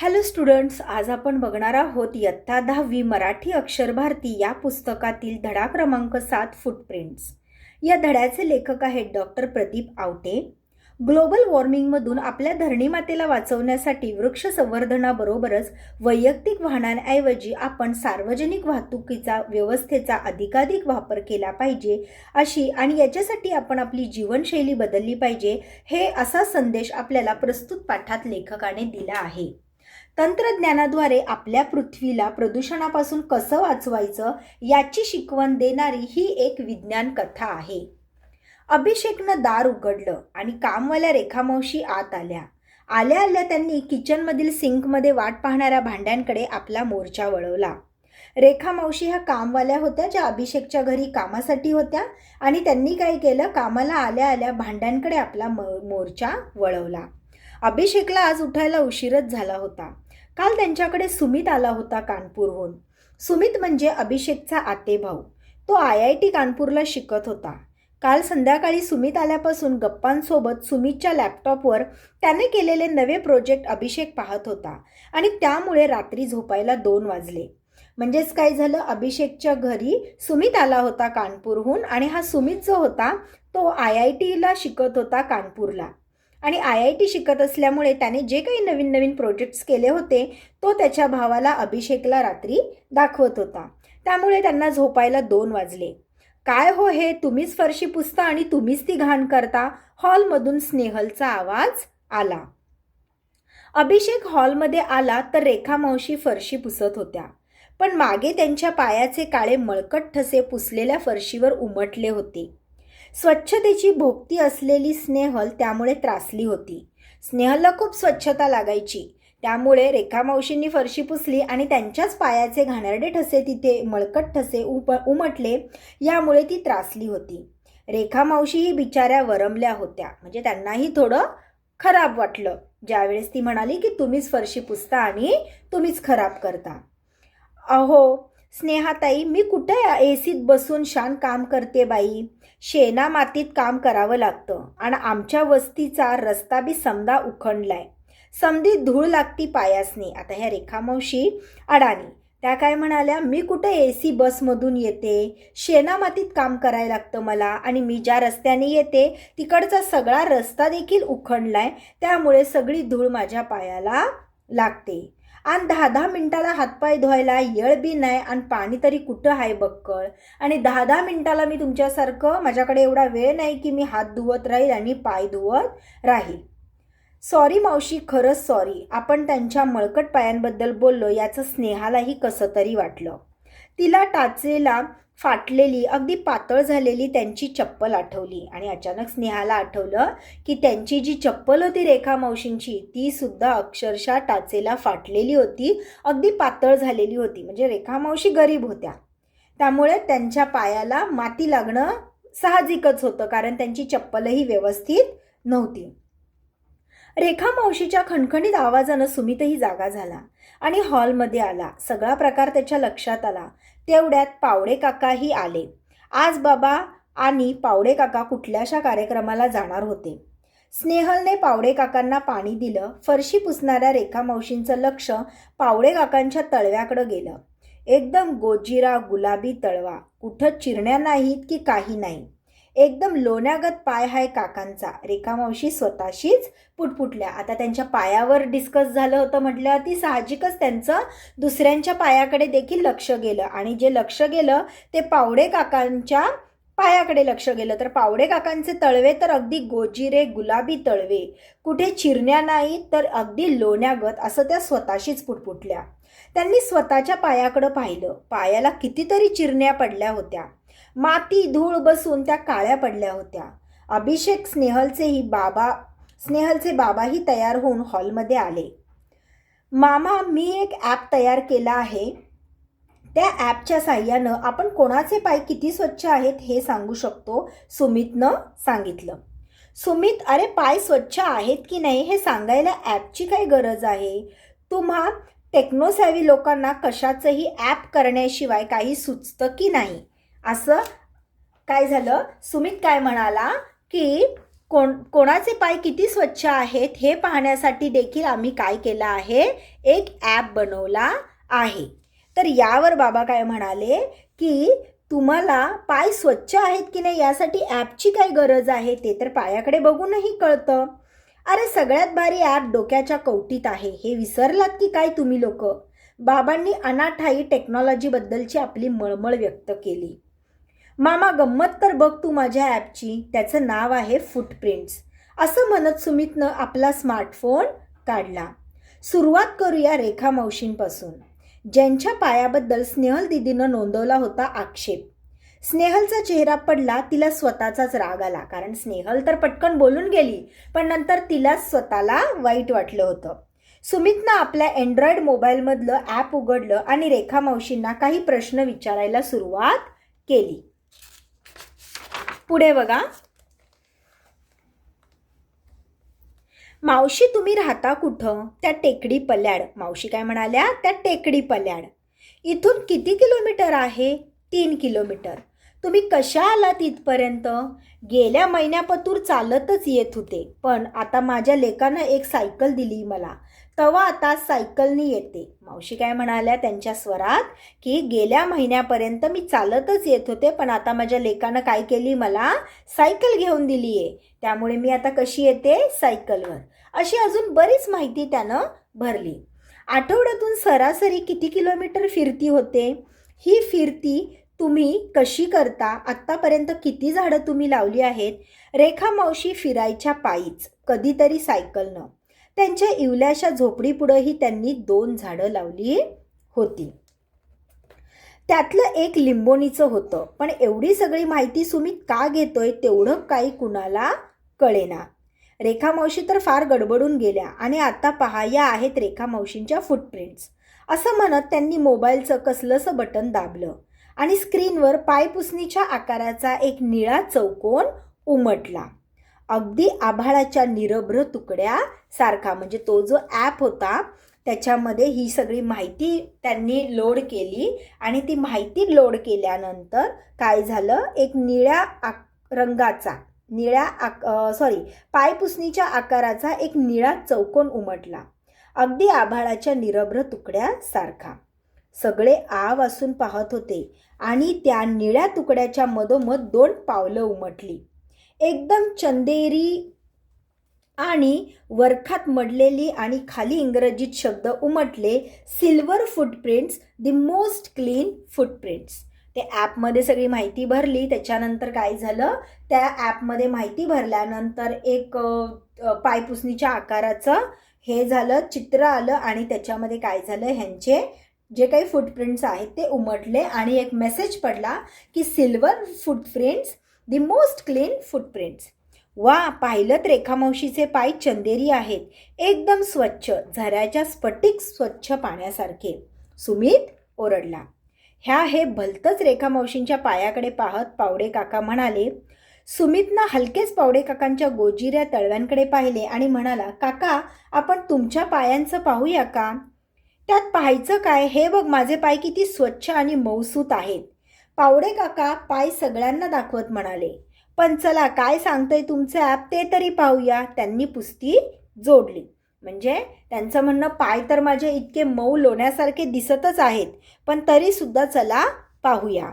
Hello students, आज आपण बघणार आहोत इयत्ता 10वी मराठी अक्षर भारती या पुस्तकातील धडा क्रमांक 7 फुटप्रिंट्स. या धड्याचे लेखक आहेत डॉक्टर प्रदीप आवटे. ग्लोबल वॉर्मिंगमधून आपल्या धरणीमातेला वाचवण्यासाठी वृक्ष संवर्धनाबरोबरच वैयक्तिक वाहनांऐवजी आपण सार्वजनिक वाहतुकीचा व्यवस्थेचा अधिकाधिक वापर केला पाहिजे अशी आणि याच्यासाठी आपण आपली जीवनशैली बदलली पाहिजे हे असा संदेश आपल्याला प्रस्तुत पाठात लेखकाने दिला आहे. तंत्रज्ञानाद्वारे आपल्या पृथ्वीला प्रदूषणापासून कसं वाचवायचं याची शिकवण देणारी ही एक विज्ञान कथा आहे. अभिषेकनं दार उघडलं आणि कामवाल्या रेखामावशी आत आल्या. आल्या आल्या त्यांनी किचनमधील सिंकमध्ये वाट पाहणाऱ्या भांड्यांकडे आपला मोर्चा वळवला. रेखामावशी ह्या कामवाल्या होत्या ज्या अभिषेकच्या घरी कामासाठी होत्या आणि त्यांनी काय केलं, कामाला आल्या आल्या भांड्यांकडे आपला मोर्चा वळवला. अभिषेकला आज उठायला उशीरच झाला होता. काल त्यांच्याकडे सुमित आला होता कानपूरहून. सुमित म्हणजे अभिषेकचा आतेभाऊ. तो IIT कानपूरला शिकत होता. काल संध्याकाळी सुमित आल्यापासून गप्पांसोबत सुमितच्या लॅपटॉपवर त्याने केलेले नवे प्रोजेक्ट अभिषेक पाहत होता आणि त्यामुळे रात्री झोपायला 2 वाजले. म्हणजेच काय झालं, अभिषेकच्या घरी सुमित आला होता कानपूरहून आणि हा सुमित जो होता तो IITला शिकत होता कानपूरला आणि IIT शिकत असल्यामुळे त्याने जे काही नवीन नवीन प्रोजेक्ट्स केले होते तो त्याच्या भावाला अभिषेकला रात्री दाखवत होता. त्यामुळे त्यांना झोपायला 2 वाजले. काय हो हे, तुम्हीच फरशी पुसता आणि तुम्हीच ती घाण करता, हॉलमधून स्नेहलचा आवाज आला. अभिषेक हॉलमध्ये आला तर रेखामावशी फरशी पुसत होत्या, पण मागे त्यांच्या पायाचे काळे मळकट ठसे पुसलेल्या फरशीवर उमटले होते. स्वच्छतेची भोक्ती असलेली स्नेहल त्यामुळे त्रासली होती. स्नेहलला खूप स्वच्छता लागायची, त्यामुळे रेखामावशींनी फरशी पुसली आणि त्यांच्याच पायाचे घाणेरडे ठसे तिथे मळकट ठसे उमटले, यामुळे ती त्रासली होती. रेखामावशीही बिचाऱ्या वरमल्या होत्या, म्हणजे त्यांनाही थोडं खराब वाटलं ज्यावेळेस ती म्हणाली की तुम्हीच फरशी पुसता आणि तुम्हीच खराब करता. अहो स्नेहाताई, मी कुठे एसीत बसून शान काम करते बाई, शेणा मातीत काम करावं लागतं आणि आमच्या वस्तीचा रस्ता बी समदा उखंडलाय, समधी धूळ लागती पायासनी. आता ह्या रेखामावशी अडाणी त्या काय म्हणाल्या, मी कुठे AC बसमधून येते, शेणा मातीत काम करायला लागतं मला आणि मी ज्या रस्त्याने येते तिकडचा सगळा रस्ता देखील उखंडलाय, त्यामुळे सगळी धूळ माझ्या पायाला लागते आणि 10-10 मिनिटाला हातपाय धुवायला येळ बी नाही आणि पाणी तरी कुठं आहे बक्कळ, आणि 10-10 मिनिटाला मी तुमच्यासारखं माझ्याकडे एवढा वेळ नाही की मी हात धुवत राहील आणि पाय धुवत राहील. सॉरी मावशी, खरंच सॉरी. आपण त्यांच्या मळकट पायांबद्दल बोललो याचं स्नेहालाही कसं तरी वाटलं. तिला टाचेला फाटलेली अगदी पातळ झालेली त्यांची चप्पल आठवली आणि अचानक स्नेहाला आठवलं की त्यांची जी चप्पल होती रेखामावशींची ती सुद्धा अक्षरशः टाचेला फाटलेली होती, अगदी पातळ झालेली होती. म्हणजे रेखामावशी गरीब होत्या, त्यामुळे त्यांच्या पायाला माती लागणं साहजिकच होतं, कारण त्यांची चप्पलही व्यवस्थित नव्हती. रेखामावशीच्या खणखणीत आवाजानं सुमितही जागा झाला आणि हॉलमध्ये आला. सगळा प्रकार त्याच्या लक्षात आला. तेवढ्यात पावडे काकाही आले. आज बाबा आणि पावडे काका कुठल्याशा कार्यक्रमाला जाणार होते. स्नेहलने पावडे काकांना पाणी दिलं. फरशी पुसणाऱ्या रेखामावशींचं लक्ष पावडे काकांच्या तळव्याकडं गेलं. एकदम गोजिरा गुलाबी तळवा, कुठं चिरण्या नाहीत की काही नाही, एकदम लोण्यागत पाय हाय काकांचा. रेखामावशी स्वतःशीच पुटपुटल्या. आता त्यांच्या पायावर डिस्कस झालं होतं म्हटल्यावर ती साहजिकच त्यांचं दुसऱ्यांच्या पायाकडे देखील लक्ष गेलं आणि जे लक्ष गेलं ते पावडे काकांच्या पायाकडे लक्ष गेलं. तर पावडे काकांचे तळवे तर अगदी गोजिरे गुलाबी तळवे, कुठे चिरण्या नाहीत तर अगदी लोण्यागत, असं त्या स्वतःशीच पुटपुटल्या. त्यांनी स्वतःच्या पायाकडं पाहिलं. पायाला कितीतरी चिरण्या पडल्या होत्या, माती धूळ बसून त्या काळ्या पडल्या होत्या. अभिषेक स्नेहलचे बाबाही तयार होऊन हॉलमध्ये आले. मामा, मी एक ॲप तयार केला आहे. त्या ॲपच्या साहाय्यानं आपण कोणाचे पाय किती स्वच्छ आहेत हे सांगू शकतो, सुमितनं सांगितलं. सुमित, अरे पाय स्वच्छ आहेत की नाही हे सांगायला ॲपची काय गरज आहे? तुम्हा टेक्नोसॅव्ही लोकांना कशाचंही ॲप करण्याशिवाय काही सुचतं की नाही? असं काय झालं, सुमित काय म्हणाला की कोणाचे पाय किती स्वच्छ आहेत हे पाहण्यासाठी देखील आम्ही काय केलं आहे, एक ॲप बनवला आहे. तर यावर बाबा काय म्हणाले की तुम्हाला पाय स्वच्छ आहेत की नाही यासाठी ॲपची काय गरज आहे, ते तर पायाकडे बघूनही कळतं. अरे सगळ्यात भारी ॲप डोक्याच्या कवटीत आहे, हे विसरलात की काय तुम्ही लोक. बाबांनी अनाठायी टेक्नॉलॉजीबद्दलची आपली मळमळ व्यक्त केली. मामा गंमत तर बघ तू माझ्या ॲपची, त्याचं नाव आहे फुटप्रिंट्स. असं म्हणत सुमितनं आपला स्मार्टफोन काढला. सुरुवात करूया रेखा मावशींपासून, ज्यांच्या पायाबद्दल स्नेहल दिदीनं नोंदवला होता आक्षेप. स्नेहलचा चेहरा पडला, तिला स्वतःचाच राग आला, कारण स्नेहल तर पटकन बोलून गेली, पण नंतर तिला स्वतःला वाईट वाटलं होतं. सुमितनं आपल्या अँड्रॉइड मोबाईलमधलं ॲप उघडलं आणि रेखा मावशींना काही प्रश्न विचारायला सुरुवात केली. पुढे बघा. मावशी तुम्ही राहता कुठं? त्या टेकडी पल्याड. मावशी काय म्हणाल्या? त्या टेकडी पल्याड. इथून किती किलोमीटर आहे? 3 किलोमीटर. तुम्ही कशा आलात इथपर्यंत? गेल्या महिन्यापतूर चालतच येत होते, पण आता माझ्या लेकानं एक सायकल दिली मला, तेव्हा आता सायकलनी येते. मावशी काय म्हणाल्या त्यांच्या स्वरात की गेल्या महिन्यापर्यंत मी चालतच येत होते, पण आता माझ्या लेकानं काय केली, मला सायकल घेऊन दिली आहे, त्यामुळे मी आता कशी येते, सायकलवर. अशी अजून बरीच माहिती त्यानं भरली. आठवड्यातून सरासरी किती किलोमीटर फिरती होते? ही फिरती तुम्ही कशी करता? आत्तापर्यंत किती झाडं तुम्ही लावली आहेत? रेखा मावशी फिरायच्या पायीच, कधीतरी सायकलनं. त्यांच्या इवल्याशा झोपडीपुढंही त्यांनी 2 झाडं लावली होती. त्यातलं एक लिंबोणीचं होतं, पण एवढी सगळी माहिती सुमित का घेतोय तेवढं काही कुणाला कळेना. रेखा मावशी तर फार गडबडून गेल्या आणि आता पहा या आहेत रेखा मावशींच्या फुटप्रिंट्स. असं म्हणत त्यांनी मोबाईलचं कसलंसं बटन दाबलं आणि स्क्रीनवर पायपुसणीच्या आकाराचा एक निळा चौकोन उमटला. अगदी आभाळाच्या निरभ्र तुकड्या सारखा. म्हणजे तो जो ॲप होता त्याच्यामध्ये ही सगळी माहिती त्यांनी लोड केली आणि ती माहिती लोड केल्यानंतर काय झालं, एक निळ्या रंगाचा पायपुसणीच्या आकाराचा एक निळा चौकोन उमटला, अगदी आभाळाच्या निरभ्र तुकड्या सारखा. सगळे आ वासून पाहत होते आणि त्या निळ्या तुकड्याच्या मधोमध 2 पावलं उमटली. एकदम चंदेरी आणि वरखात मडलेली आणि खाली इंग्रजीत शब्द उमटले, silver footprints, the most clean footprints. ते ॲपमध्ये सगळी माहिती भरली. त्याच्यानंतर काय झालं, त्या ॲपमध्ये माहिती भरल्यानंतर एक पायपुसणीच्या आकाराचं हे झालं, चित्र आलं आणि त्याच्यामध्ये काय झालं, ह्यांचे जे काही फुटप्रिंट्स आहेत ते उमटले आणि एक मेसेज पडला की silver footprints, the most clean footprints. वा, पाहिलं रेखा मावशीचे पाय चंदेरी आहेत, एकदम स्वच्छ, झऱ्याच्या स्फटिक स्वच्छ पाण्यासारखे. सुमित ओरडला. हे भलतंच रेखा मावशींच्या पायाकडे पाहत पावडे काका म्हणाले. सुमितनं हलकेच पावडे काकांच्या गोजिऱ्या तळव्यांकडे पाहिले आणि म्हणाला, काका आपण तुमच्या पायांचं पाहूया का? त्यात पाहायचं काय, हे बघ माझे पाय किती स्वच्छ आणि मऊसूत आहेत. पावडे काका पाय सगळ्यांना दाखवत म्हणाले. पण चला काय सांगतंय तुमचं ॲप ते तरी पाहूया. त्यांनी पुस्ती जोडली. म्हणजे त्यांचं म्हणणं, पाय तर माझे इतके मऊ लोण्यासारखे दिसतच आहेत, पण तरीसुद्धा चला पाहूया.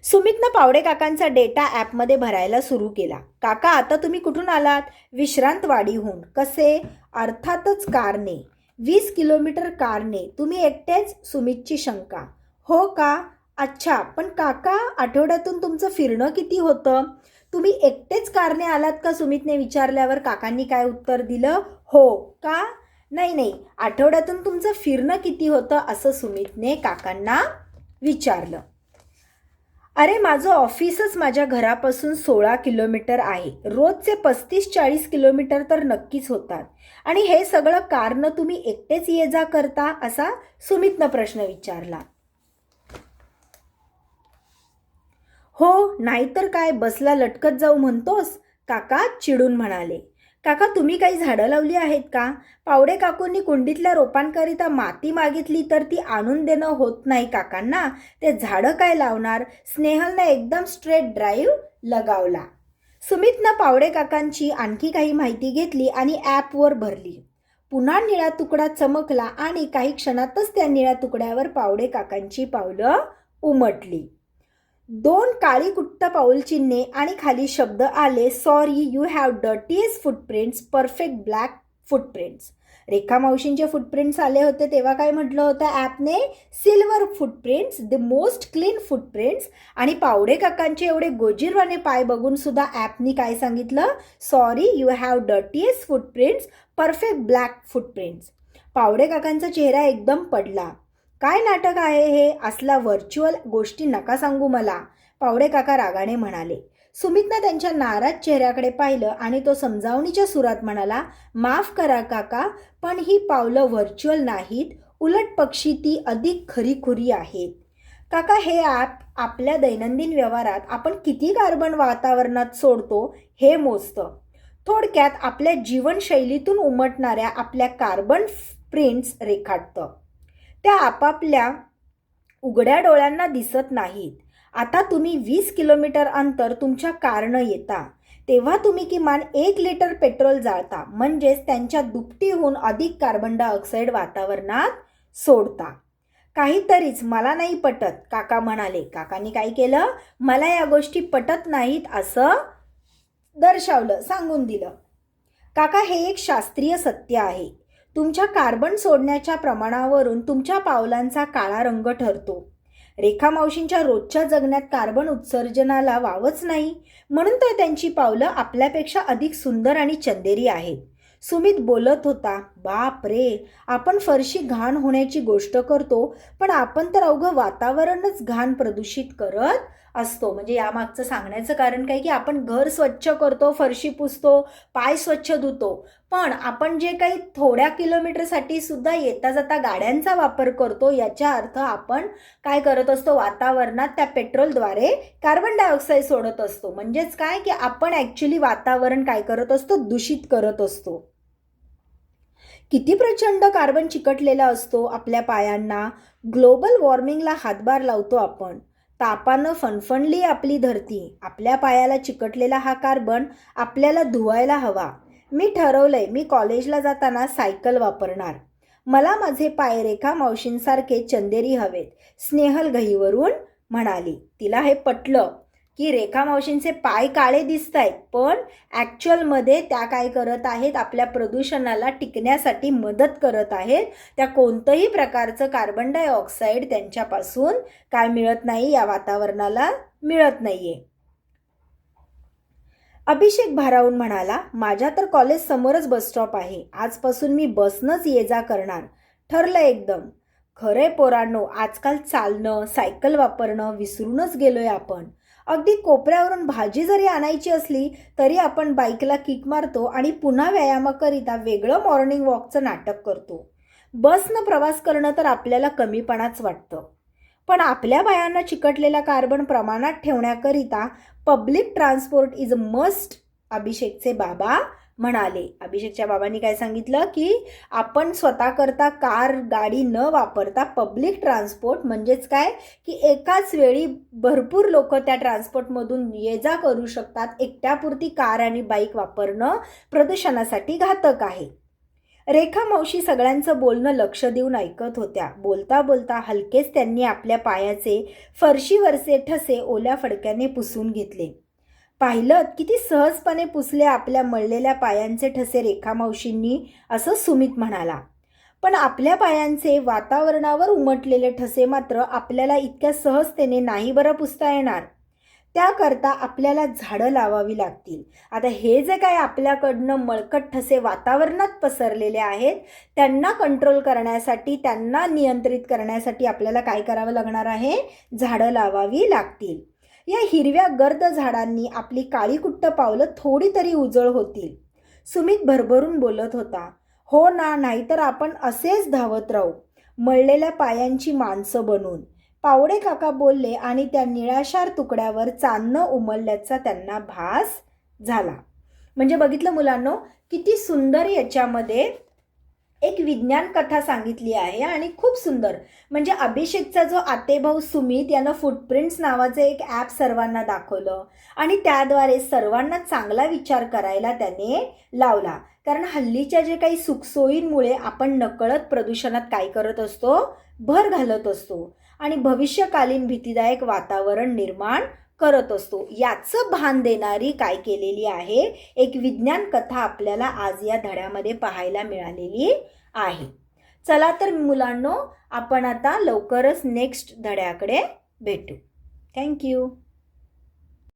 सुमितनं पावडे काकांचा डेटा ॲपमध्ये भरायला सुरू केला. काका आता तुम्ही कुठून आलात? विश्रांतवाडीहून. कसे? अर्थातच कारने. 20 किलोमीटर कारने. तुम्ही एकटेच? सुमितची शंका. हो का? अच्छा, पण काका आठवड्यातून तुमचं फिरणं किती होतं? तुम्ही एकटेच कारने आलात का? सुमितने विचारल्यावर काकांनी काय उत्तर दिलं? हो का? नाही, आठवड्यातून तुमचं फिरणं किती होतं असं सुमितने काकांना विचारलं. अरे माझं ऑफिसच माझ्या घरापासून 16 किलोमीटर आहे. रोजचे 35-40 किलोमीटर तर नक्कीच होतात. आणि हे सगळं कारनं तुम्ही एकटेच ये जा करता असा सुमितनं प्रश्न विचारला. हो, नाहीतर काय, बसला लटकत जाऊ म्हणतोस? काका चिडून म्हणाले. काका तुम्ही काही झाडं लावली आहेत का? पावडे काकूंनी कुंडीतल्या रोपांकरिता माती मागितली तर ती आणून देणं होत नाही काकांना. ते झाडं काय लावणार? स्नेहलने एकदम स्ट्रेट ड्राईव्ह लगावला. सुमितनं पावडे काकांची आणखी काही माहिती घेतली आणि ॲपवर भरली. पुन्हा निळा तुकडा चमकला आणि काही क्षणातच त्या निळ्या तुकड्यावर पावडे काकांची पावलं उमटली. 2 काळी कुट्ट पाऊलचिन्हे आणि खाली शब्द आले, sorry you have dirtiest footprints, perfect black footprints. Rekha मावशींचे फुटप्रिंट्स आले होते तेव्हा काय म्हटलं होतं ॲपने? Silver footprints, the most clean footprints. आणि पावडे काकांचे एवढे गोजीरवाणे पाय बघून सुद्धा ॲपनी काय सांगितलं? Sorry you have dirtiest footprints, perfect black footprints. Pawde काकांचा चेहरा एकदम पडला. काय नाटक आहे हे? असला व्हर्च्युअल गोष्टी नका सांगू मला, पावडे काका रागाने म्हणाले. सुमितनं त्यांच्या नाराज चेहऱ्याकडे पाहिलं आणि तो समजावणीच्या सुरात म्हणाला, माफ करा काका, पण ही पावलं व्हर्च्युअल नाहीत, उलट पक्षी ती अधिक खरीखुरी आहेत. काका, हे ॲप आपल्या दैनंदिन व्यवहारात आपण किती कार्बन वातावरणात सोडतो हे मोजतं. थोडक्यात आपल्या जीवनशैलीतून उमटणाऱ्या आपल्या कार्बन प्रिंट्स रेखाटतं. त्या आपापल्या उघड्या डोळ्यांना दिसत नाहीत. आता तुम्ही 20 किलोमीटर अंतर तुमच्या कारनं येता तेव्हा तुम्ही किमान 1 लिटर पेट्रोल जाळता, म्हणजेच त्यांच्या दुपटीहून अधिक कार्बन डायऑक्साईड वातावरणात सोडता. काहीतरीच मला नाही पटत, काका म्हणाले. काकांनी काय केलं? मला या गोष्टी पटत नाहीत असं दर्शवलं, सांगून दिलं. काका, हे एक शास्त्रीय सत्य आहे. तुमच्या कार्बन सोडण्याच्या प्रमाणावरून तुमच्या पावलांचा काळा रंग ठरतो. रेखा मावशींच्या रोजच्या जगण्यात कार्बन उत्सर्जनाला वावच नाही, म्हणून तर त्यांची पावलं आपल्यापेक्षा अधिक सुंदर आणि चंदेरी आहेत. सुमित बोलत होता, बाप रे, आपण फरशी घाण होण्याची गोष्ट करतो, पण आपण तर अवघं वातावरणच घाण प्रदूषित करत असतो. म्हणजे यामागचं सांगण्याचं कारण काय की आपण घर स्वच्छ करतो, फरशी पुसतो, पाय स्वच्छ धुतो, पण आपण जे काही थोड्या किलोमीटरसाठी सुद्धा येता जाता गाड्यांचा वापर करतो, याचा अर्थ आपण काय करत असतो? वातावरणात त्या पेट्रोलद्वारे कार्बन डायऑक्साईड सोडत असतो. म्हणजेच काय की आपण ॲक्च्युली वातावरण काय करत असतो? दूषित करत असतो. किती प्रचंड कार्बन चिकटलेला असतो आपल्या पायांना. ग्लोबल वॉर्मिंगला हातभार लावतो आपण. तापानं फणफणली आपली धरती. आपल्या पायाला चिकटलेला हा कार्बन आपल्याला धुवायला हवा. मी ठरवलंय, मी कॉलेजला जाताना सायकल वापरणार. मला माझे पाय रेखा मावशींसारखे चंदेरी हवेत, स्नेहल घाईवरून म्हणाली. तिला हे पटलं की रेखा मावशींचे पाय काळे दिसत आहेत, पण ॲक्च्युअलमध्ये त्या काय करत आहेत? आपल्या प्रदूषणाला टिकण्यासाठी मदत करत आहेत. त्या कोणतंही प्रकारचं कार्बन डायऑक्साईड त्यांच्यापासून काय मिळत नाही, या वातावरणाला मिळत नाहीये. अभिषेक भारावून म्हणाला, माझ्या तर कॉलेज समोरच बसस्टॉप आहे. आजपासून मी बसनंच ये जा करणार. ठरलं एकदम. खरे पोरांनो, आजकाल चालणं, सायकल वापरणं विसरूनच गेलोय आपण. अगदी कोपऱ्यावरून भाजी जरी आणायची असली तरी आपण बाईकला किक मारतो आणि पुन्हा व्यायामाकरिता वेगळं मॉर्निंग वॉकचं नाटक करतो. बसनं प्रवास करणं तर आपल्याला कमीपणाच वाटतं, पण आपल्या पायांना चिकटलेला कार्बन प्रमाणात ठेवण्याकरिता public transport is a must, अभिषेकचे बाबा म्हणाले. अभिषेकच्या बाबांनी काय सांगितलं की आपण स्वतःकरता कार गाडी न वापरता पब्लिक ट्रान्सपोर्ट, म्हणजेच काय की एकाच वेळी भरपूर लोक त्या ट्रान्सपोर्टमधून ये जा करू शकतात. एकट्यापुरती कार आणि बाईक वापरणं प्रदूषणासाठी घातक आहे. रेखा मावशी सगळ्यांचं बोलणं लक्ष देऊन ऐकत होत्या. बोलता बोलता हलकेच त्यांनी आपल्या पायाचे फरशीवरचे ठसे ओल्या फडक्याने पुसून घेतले. पाहिलं किती सहजपणे पुसले आपल्या मळलेल्या पायांचे ठसे रेखा मावशींनी, असं सुमित म्हणाला. पण आपल्या पायांचे वातावरणावर उमटलेले ठसे मात्र आपल्याला इतक्या सहजतेने नाही बरं पुसता येणार. त्याकरता आपल्याला झाडं लावावी लागतील. आता हे जे काय आपल्याकडनं मळकट ठसे वातावरणात पसरलेले आहेत, त्यांना कंट्रोल करण्यासाठी, त्यांना नियंत्रित करण्यासाठी आपल्याला काय करावं लागणार आहे? झाडं लावावी लागतील. या हिरव्या गर्द झाडांनी आपली काळीकुट्ट पावलं थोडी तरी उजळ होतील. सुमित भरभरून बोलत होता. हो ना, नाहीतर आपण असेच धावत राहू, मळलेल्या पायांची माणसं बनून. पावडे काका बोलले आणि त्या निळाशार तुकड्यावर चांदणं उमलल्याचा त्यांना भास झाला. म्हणजे बघितलं मुलांनो, किती सुंदर याच्यामध्ये एक विज्ञान कथा सांगितली आहे आणि खूप सुंदर. म्हणजे अभिषेकचा जो आतेभाऊ सुमित यानं फुटप्रिंट्स नावाचं एक ॲप सर्वांना दाखवलं आणि त्याद्वारे सर्वांना चांगला विचार करायला त्याने लावला. कारण हल्लीच्या जे काही सुखसोयींमुळे आपण नकळत प्रदूषणात काय करत असतो, भर घालत असतो आणि भविष्यकालीन भीतीदायक वातावरण निर्माण करत असतो. याचं भान देणारी काय केलेली आहे, एक विज्ञान कथा आपल्याला आज या धड्यामध्ये पाहायला मिळालेली आहे. चला तर मुलांनो, आपण आता लवकरच नेक्स्ट धड्याकडे भेटू. थँक्यू.